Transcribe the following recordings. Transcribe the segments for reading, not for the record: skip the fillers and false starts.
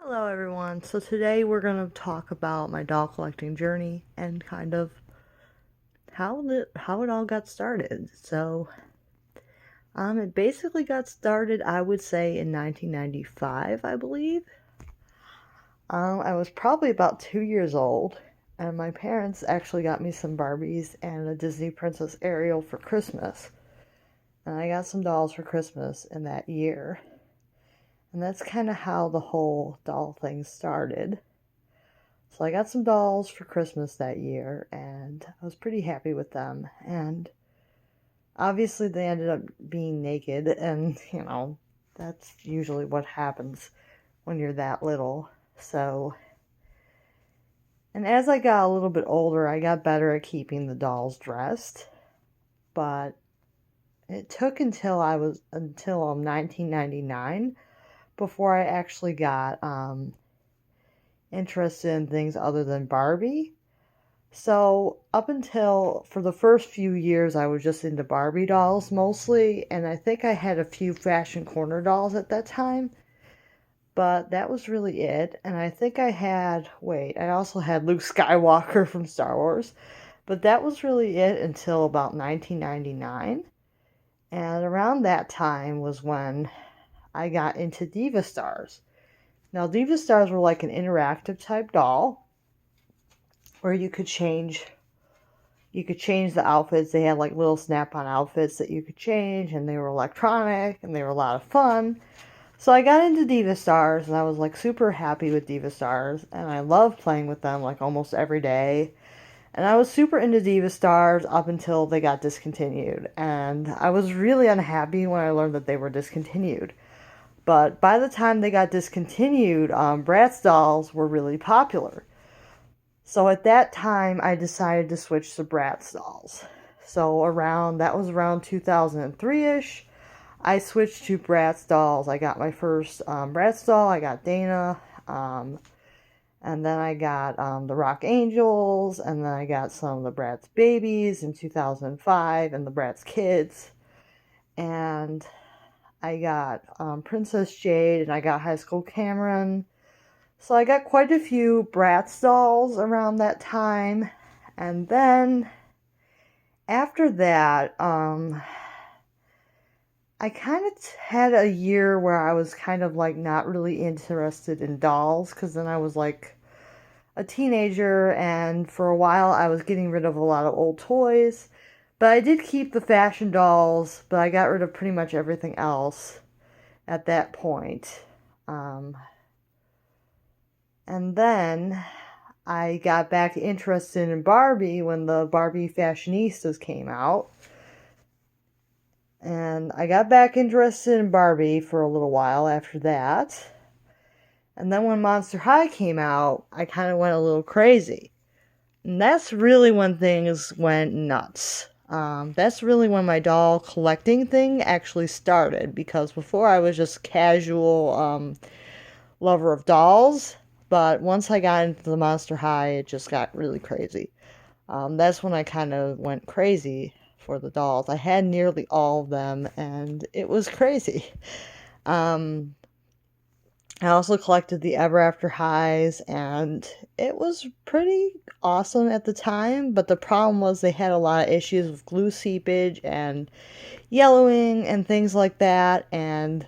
Hello everyone. So today we're going to talk about my doll collecting journey and kind of how it all got started. It basically got started, I would say, in 1995, I believe. I was probably about 2 years old, and my parents actually got me some Barbies and a Disney Princess Ariel for Christmas. And I got some dolls for Christmas in that year. And that's kind of how the whole doll thing started. So I got some dolls for Christmas that year, and I was pretty happy with them. And obviously, they ended up being naked, and that's usually what happens when you're that little. And as I got a little bit older, I got better at keeping the dolls dressed. But it took until 1999 before I actually got interested in things other than Barbie. So, up until for the first few years, I was just into Barbie dolls mostly, and I think I had a few Fashion Corner dolls at that time, but that was really it. And I think I also had Luke Skywalker from Star Wars, but that was really it until about 1999. And around that time was when I got into Diva Stars. Now, Diva Stars were like an interactive type doll where you could change the outfits. They had like little snap-on outfits that you could change, and they were electronic, and they were a lot of fun. So I got into Diva Stars, and I was like super happy with Diva Stars, and I loved playing with them like almost every day. And I was super into Diva Stars up until they got discontinued, and I was really unhappy when I learned that they were discontinued. But by the time they got discontinued, Bratz dolls were really popular. So at that time, I decided to switch to Bratz dolls. So that was around 2003-ish. I switched to Bratz dolls. I got my first Bratz doll. I got Dana. And then I got the Rock Angels. And then I got some of the Bratz babies in 2005 and the Bratz kids. And I got Princess Jade, and I got High School Cameron. So I got quite a few Bratz dolls around that time. And then after that, I kind of had a year where I was kind of like not really interested in dolls, because then I was like a teenager, and for a while I was getting rid of a lot of old toys. But I did keep the fashion dolls, but I got rid of pretty much everything else at that point. And then I got back interested in Barbie when the Barbie Fashionistas came out. And I got back interested in Barbie for a little while after that. And then when Monster High came out, I kind of went a little crazy. And that's really when things went nuts. That's really when my doll collecting thing actually started, because before I was just casual lover of dolls. But once I got into the Monster High, it just got really crazy. That's when I kind of went crazy for the dolls. I had nearly all of them, and it was crazy. Um, I also collected the Ever After Highs, and it was pretty awesome at the time, but the problem was they had a lot of issues with glue seepage and yellowing and things like that, and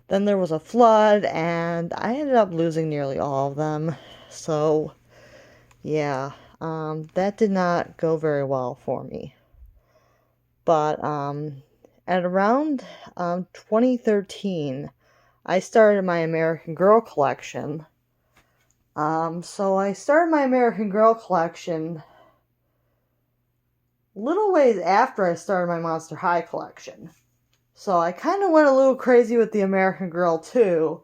then there was a flood, and I ended up losing nearly all of them. So, yeah, that did not go very well for me. But at around 2013, I started my American Girl collection. So I started my American Girl collection little ways after I started my Monster High collection. So I kind of went a little crazy with the American Girl too,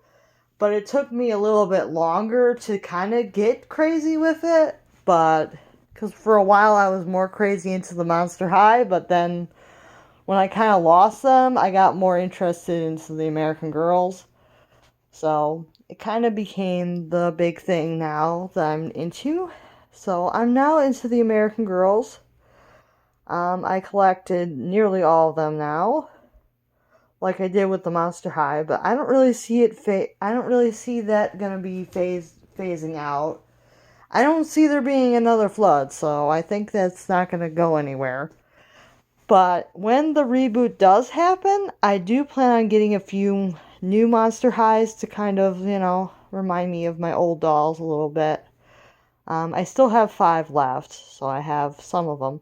but it took me a little bit longer to kind of get crazy with it. But because for a while I was more crazy into the Monster High, but then when I kind of lost them, I got more interested into the American Girls. So it kind of became the big thing now that I'm into. So I'm now into the American Girls. I collected nearly all of them now. like I did with the Monster High, but I don't really see it I don't really see that gonna be phasing out. I don't see there being another flood, so I think that's not gonna go anywhere. But when the reboot does happen, I do plan on getting a few new Monster Highs to kind of, remind me of my old dolls a little bit. I still have 5 left, so I have some of them.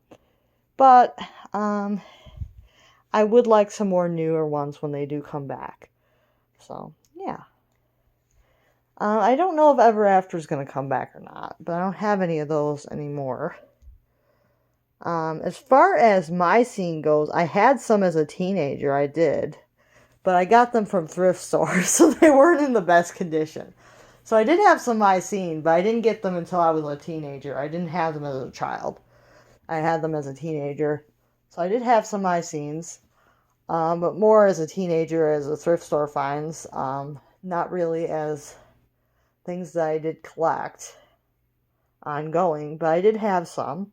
But I would like some more newer ones when they do come back. So, yeah. I don't know if Ever After is going to come back or not, but I don't have any of those anymore. As far as my scene goes, I had some as a teenager, I did. But I got them from thrift stores, so they weren't in the best condition. So I did have some my scene, but I didn't get them until I was a teenager. I didn't have them as a child. I had them as a teenager. So I did have some my scenes. But more as a teenager, as a thrift store finds. Not really as things that I did collect ongoing, but I did have some.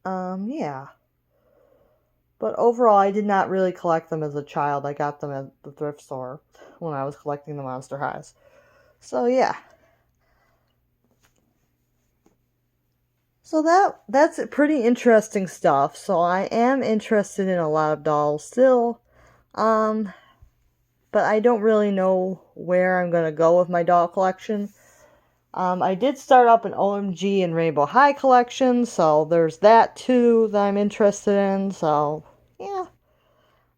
Yeah. But overall, I did not really collect them as a child. I got them at the thrift store when I was collecting the Monster Highs. So yeah. So that's pretty interesting stuff. So I am interested in a lot of dolls still. But I don't really know where I'm gonna go with my doll collection. I did start up an OMG and Rainbow High collection, so there's that too that I'm interested in. So yeah.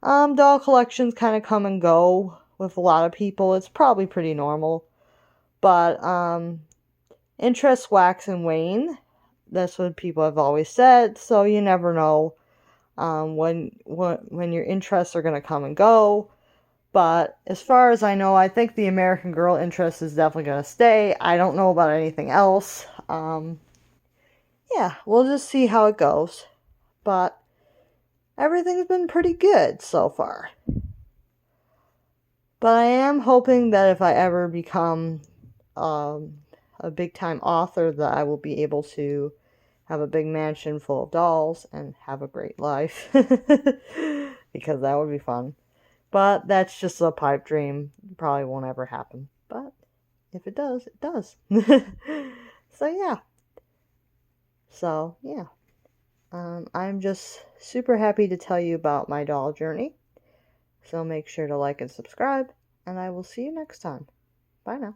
Doll collections kind of come and go with a lot of people. It's probably pretty normal. But interests wax and wane. That's what people have always said. So you never know when your interests are going to come and go. But as far as I know, I think the American Girl interest is definitely going to stay. I don't know about anything else. Yeah, we'll just see how it goes. But everything's been pretty good so far. But I am hoping that if I ever become a big time author, that I will be able to have a big mansion full of dolls and have a great life. Because that would be fun. But that's just a pipe dream. Probably won't ever happen. But if it does, it does. So yeah. I'm just super happy to tell you about my doll journey. So make sure to like and subscribe, and I will see you next time. Bye now.